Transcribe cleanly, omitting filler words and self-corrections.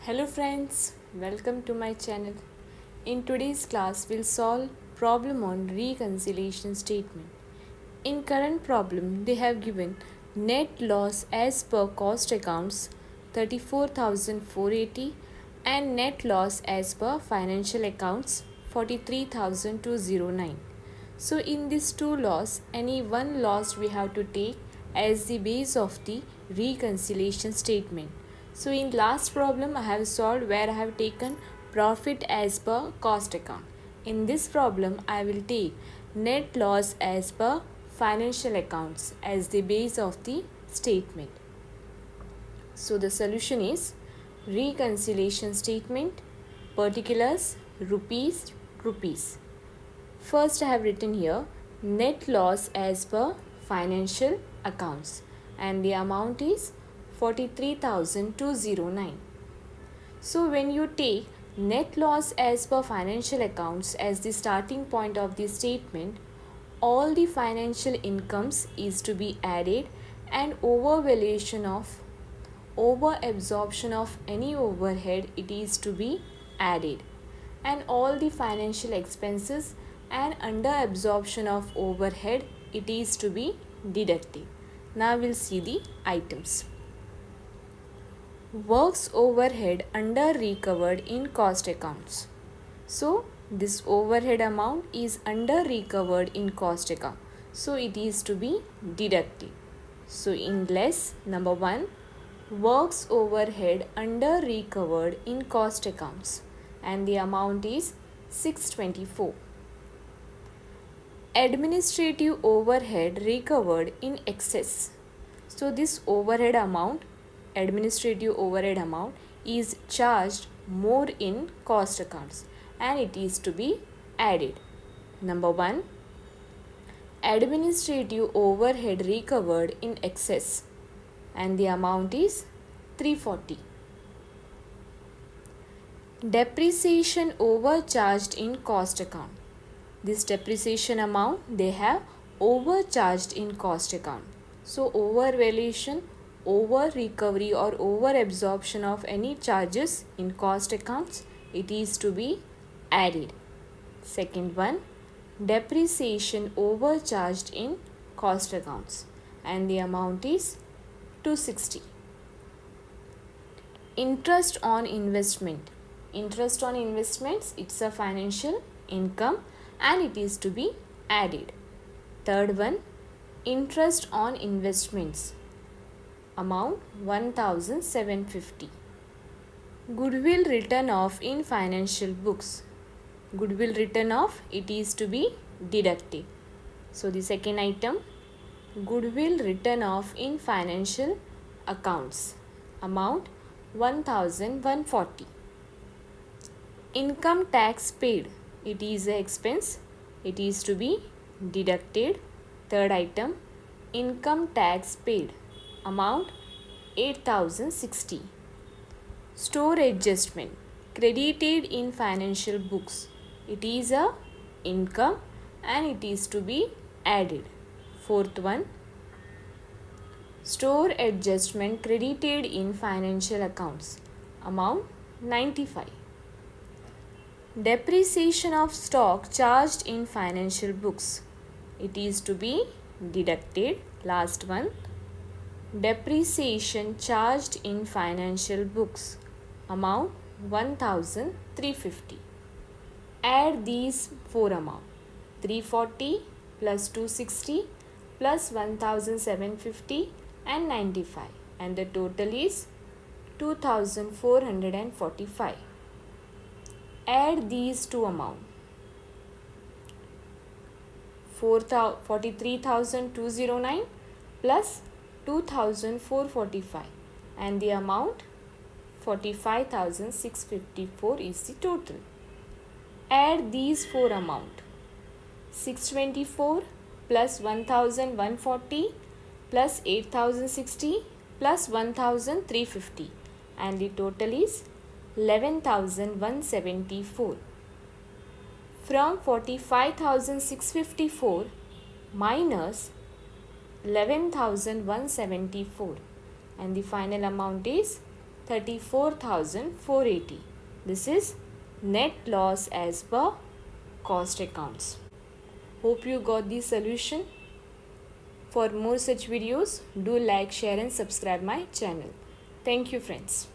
Hello friends, welcome to my channel. In today's class, we'll solve problem on reconciliation statement. In current problem, they have given net loss as per cost accounts 34,480 and net loss as per financial accounts 43,209. So in these two loss, any one loss we have to take as the base of the reconciliation statement. So in last problem I have solved where I have taken profit as per cost account. In this problem I will take net loss as per financial accounts as the base of the statement. So the solution is reconciliation statement, particulars, rupees. First I have written here net loss as per financial accounts and the amount is 43,209. So when you take net loss as per financial accounts as the starting point of the statement, all the financial incomes is to be added and over absorption of any overhead it is to be added, and all the financial expenses and under absorption of overhead it is to be deducted. Now we'll see the items. Works overhead under recovered in cost accounts. So this overhead amount is under recovered in cost account, so it is to be deducted. So in less, number 1, works overhead under recovered in cost accounts and the amount is 624. Administrative overhead recovered in excess. So this administrative overhead amount is charged more in cost accounts and it is to be added. Number 1, administrative overhead recovered in excess and the amount is 340. Depreciation overcharged in cost account. This depreciation amount they have overcharged in cost account. So overvaluation, over recovery or over absorption of any charges in cost accounts, it is to be added. Second one, depreciation overcharged in cost accounts and the amount is 260. Interest on investment. Interest on investments, it's a financial income and it is to be added. Third one, interest on investments, amount 1,750. Goodwill written off in financial books. Goodwill written off, it is to be deducted. So the second item, goodwill written off in financial accounts, amount 1,140. Income tax paid, it is an expense, it is to be deducted. Third item, income tax paid, amount 8,060. Store adjustment credited in financial books, it is a income and it is to be added. Fourth one, store adjustment credited in financial accounts, amount 95. Depreciation of stock charged in financial books, it is to be deducted. Last one, depreciation charged in financial books, amount 1,350. Add these four amounts, 340 plus 260 plus 1,750 and 95, and the total is 2,445. Add these two amounts, 43,209 plus 2,445 and the amount 45,654 is the total. Add these four amounts, 624 plus 1,140 plus 8,060 plus 1,350 and the total is 11,174. From 45,654 minus 11,174 and the final amount is 34,480. This is net loss as per cost accounts. Hope you got the solution. For more such videos, do like, share and subscribe my channel. Thank you friends.